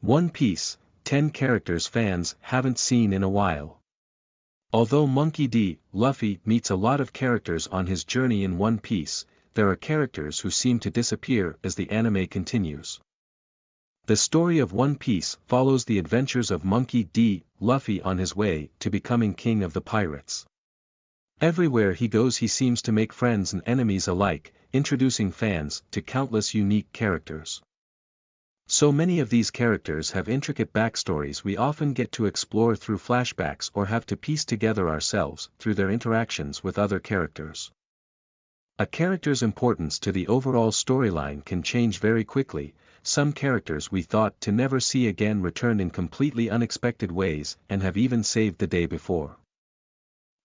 One Piece, 10 characters fans haven't seen in a while. Although Monkey D. Luffy meets a lot of characters on his journey in One Piece, there are characters who seem to disappear as the anime continues. The story of One Piece follows the adventures of Monkey D. Luffy on his way to becoming king of the pirates. Everywhere he goes he seems to make friends and enemies alike, introducing fans to countless unique characters. So many of these characters have intricate backstories we often get to explore through flashbacks or have to piece together ourselves through their interactions with other characters. A character's importance to the overall storyline can change very quickly. Some characters we thought to never see again return in completely unexpected ways and have even saved the day before.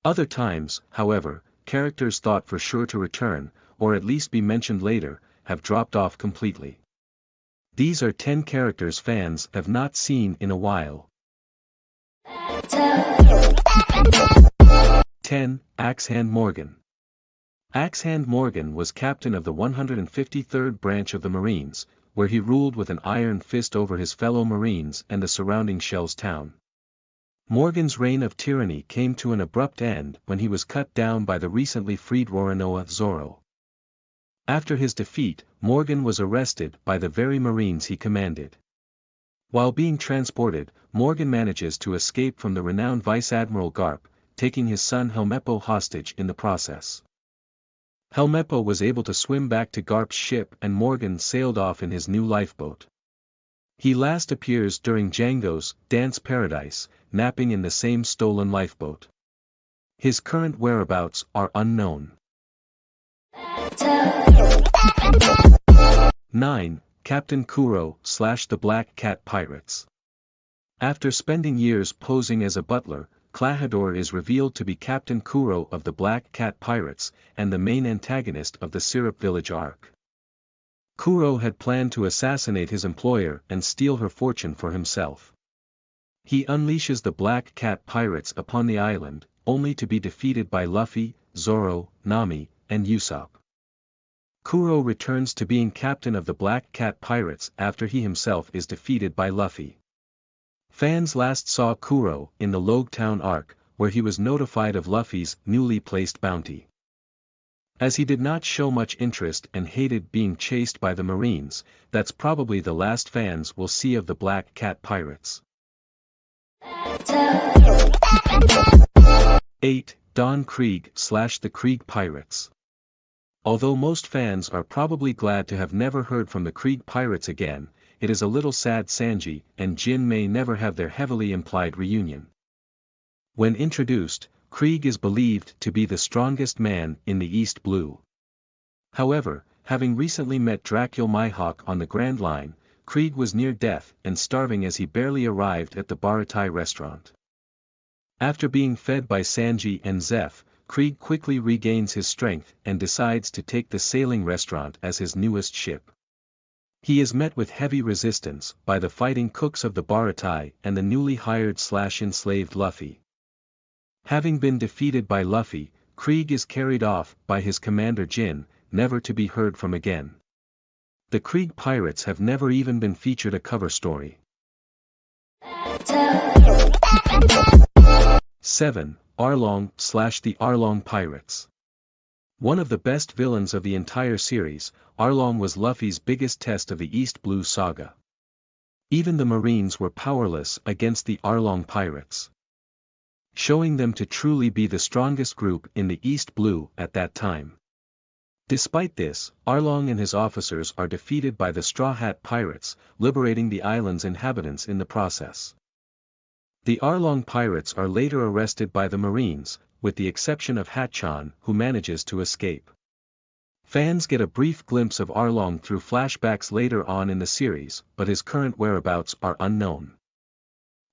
Other times, however, characters thought for sure to return, or at least be mentioned later, have dropped off completely. These are 10 characters fans have not seen in a while. 10. Axe-Hand Morgan. Axe-Hand Morgan was captain of the 153rd branch of the Marines, where he ruled with an iron fist over his fellow Marines and the surrounding Shells town. Morgan's reign of tyranny came to an abrupt end when he was cut down by the recently freed Roronoa Zoro. After his defeat, Morgan was arrested by the very Marines he commanded. While being transported, Morgan manages to escape from the renowned Vice Admiral Garp, taking his son Helmeppo hostage in the process. Helmeppo was able to swim back to Garp's ship and Morgan sailed off in his new lifeboat. He last appears during Django's Dance Paradise, napping in the same stolen lifeboat. His current whereabouts are unknown. 9. Captain Kuro / the Black Cat Pirates. After spending years posing as a butler, Klahadore is revealed to be Captain Kuro of the Black Cat Pirates, and the main antagonist of the Syrup Village arc. Kuro had planned to assassinate his employer and steal her fortune for himself. He unleashes the Black Cat Pirates upon the island, only to be defeated by Luffy, Zoro, Nami, and Usopp. Kuro returns to being captain of the Black Cat Pirates after he himself is defeated by Luffy. Fans last saw Kuro in the Logetown arc, where he was notified of Luffy's newly placed bounty. As he did not show much interest and hated being chased by the Marines, that's probably the last fans will see of the Black Cat Pirates. 8. Don Krieg / the Krieg Pirates. Although most fans are probably glad to have never heard from the Krieg Pirates again, it is a little sad Sanji and Jin may never have their heavily implied reunion. When introduced, Krieg is believed to be the strongest man in the East Blue. However, having recently met Dracula Mihawk on the Grand Line, Krieg was near death and starving as he barely arrived at the Baratai restaurant. After being fed by Sanji and Zeph, Krieg quickly regains his strength and decides to take the sailing restaurant as his newest ship. He is met with heavy resistance by the fighting cooks of the Baratai and the newly hired / enslaved Luffy. Having been defeated by Luffy, Krieg is carried off by his commander Jin, never to be heard from again. The Krieg Pirates have never even been featured a cover story. 7. Arlong / the Arlong Pirates. One of the best villains of the entire series, Arlong was Luffy's biggest test of the East Blue saga. Even the Marines were powerless against the Arlong Pirates, showing them to truly be the strongest group in the East Blue at that time. Despite this, Arlong and his officers are defeated by the Straw Hat Pirates, liberating the island's inhabitants in the process. The Arlong Pirates are later arrested by the Marines, with the exception of Hatchan, who manages to escape. Fans get a brief glimpse of Arlong through flashbacks later on in the series, but his current whereabouts are unknown.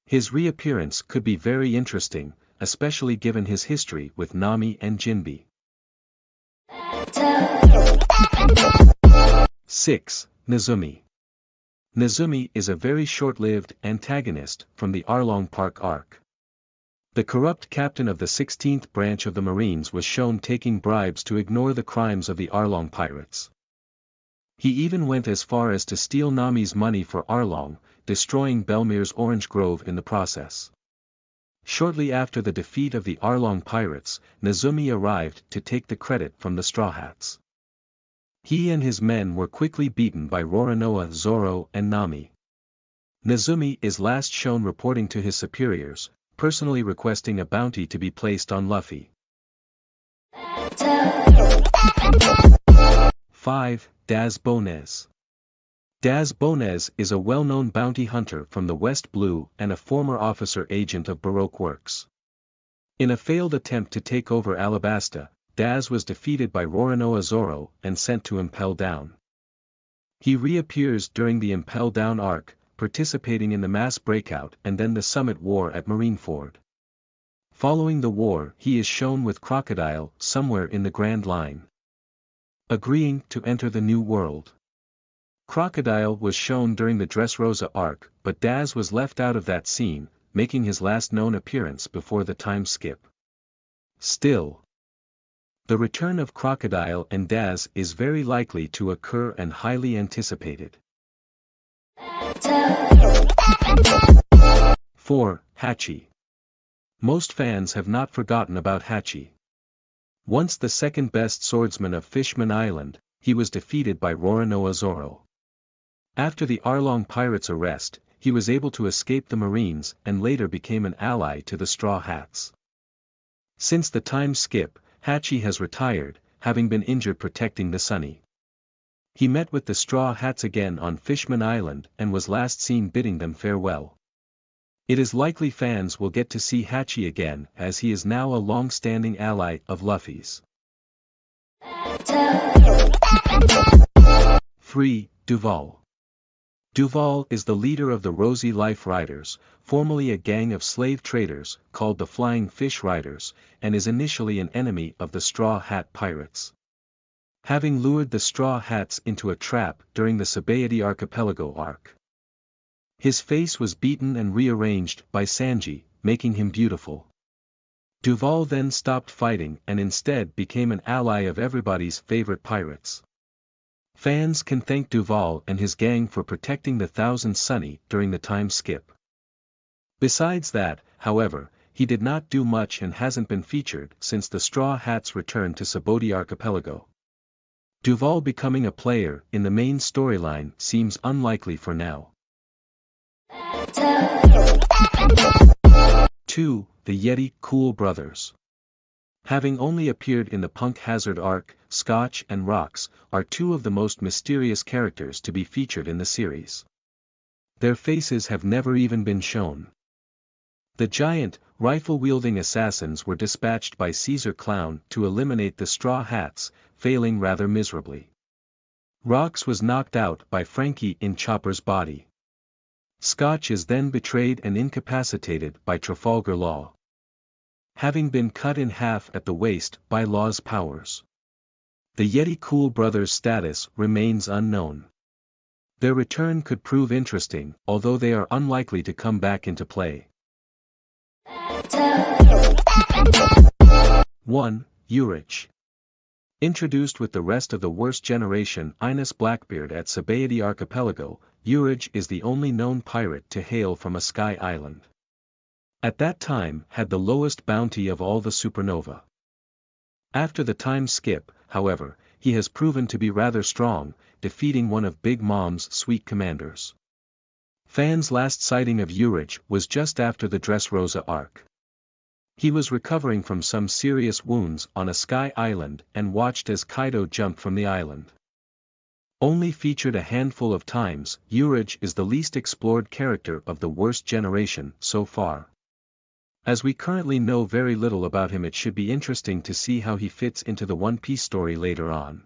His reappearance could be very interesting, especially given his history with Nami and Jinbe. 6. Nezumi. Nezumi is a very short-lived antagonist from the Arlong Park arc. The corrupt captain of the 16th branch of the Marines was shown taking bribes to ignore the crimes of the Arlong Pirates. He even went as far as to steal Nami's money for Arlong, destroying Belmir's orange grove in the process. Shortly after the defeat of the Arlong pirates, Nezumi arrived to take the credit from the Straw Hats. He and his men were quickly beaten by Roronoa, Zoro and Nami. Nezumi is last shown reporting to his superiors, personally requesting a bounty to be placed on Luffy. 5. Daz Bonez. Daz Bonez is a well-known bounty hunter from the West Blue and a former officer agent of Baroque Works. In a failed attempt to take over Alabasta, Daz was defeated by Roronoa Zoro and sent to Impel Down. He reappears during the Impel Down arc, participating in the mass breakout and then the Summit War at Marineford. Following the war, he is shown with Crocodile somewhere in the Grand Line, agreeing to enter the New World. Crocodile was shown during the Dressrosa arc, but Daz was left out of that scene, making his last known appearance before the time skip. Still, the return of Crocodile and Daz is very likely to occur and highly anticipated. 4. Hachi. Most fans have not forgotten about Hachi. Once the second-best swordsman of Fishman Island, he was defeated by Roronoa Zoro. After the Arlong pirates' arrest, he was able to escape the Marines and later became an ally to the Straw Hats. Since the time skip, Hachi has retired, having been injured protecting the Sunny. He met with the Straw Hats again on Fishman Island and was last seen bidding them farewell. It is likely fans will get to see Hachi again as he is now a long-standing ally of Luffy's. 3. Duval. Duval is the leader of the Rosy Life Riders, formerly a gang of slave traders called the Flying Fish Riders, and is initially an enemy of the Straw Hat Pirates. Having lured the Straw Hats into a trap during the Sabaody Archipelago arc. His face was beaten and rearranged by Sanji, making him beautiful. Duval then stopped fighting and instead became an ally of everybody's favorite pirates. Fans can thank Duval and his gang for protecting the Thousand Sunny during the time skip. Besides that, however, he did not do much and hasn't been featured since the Straw Hats returned to Sabaody Archipelago. Duval becoming a player in the main storyline seems unlikely for now. 2. The Yeti Cool Brothers. Having only appeared in the Punk Hazard arc, Scotch and Rocks are two of the most mysterious characters to be featured in the series. Their faces have never even been shown. The giant, rifle-wielding assassins were dispatched by Caesar Clown to eliminate the Straw Hats, failing rather miserably. Rocks was knocked out by Frankie in Chopper's body. Scotch is then betrayed and incapacitated by Trafalgar Law, having been cut in half at the waist by Law's powers. The Yeti Cool Brothers' status remains unknown. Their return could prove interesting, although they are unlikely to come back into play. 1. Urich. Introduced with the rest of the worst generation Ines Blackbeard at Sabaody Archipelago, Urich is the only known pirate to hail from a sky island. At that time had the lowest bounty of all the supernova. After the time skip, however, he has proven to be rather strong, defeating one of Big Mom's sweet commanders. Fans' last sighting of Urich was just after the Dressrosa arc. He was recovering from some serious wounds on a sky island and watched as Kaido jumped from the island. Only featured a handful of times, Urich is the least explored character of the worst generation so far. As we currently know very little about him, it should be interesting to see how he fits into the One Piece story later on.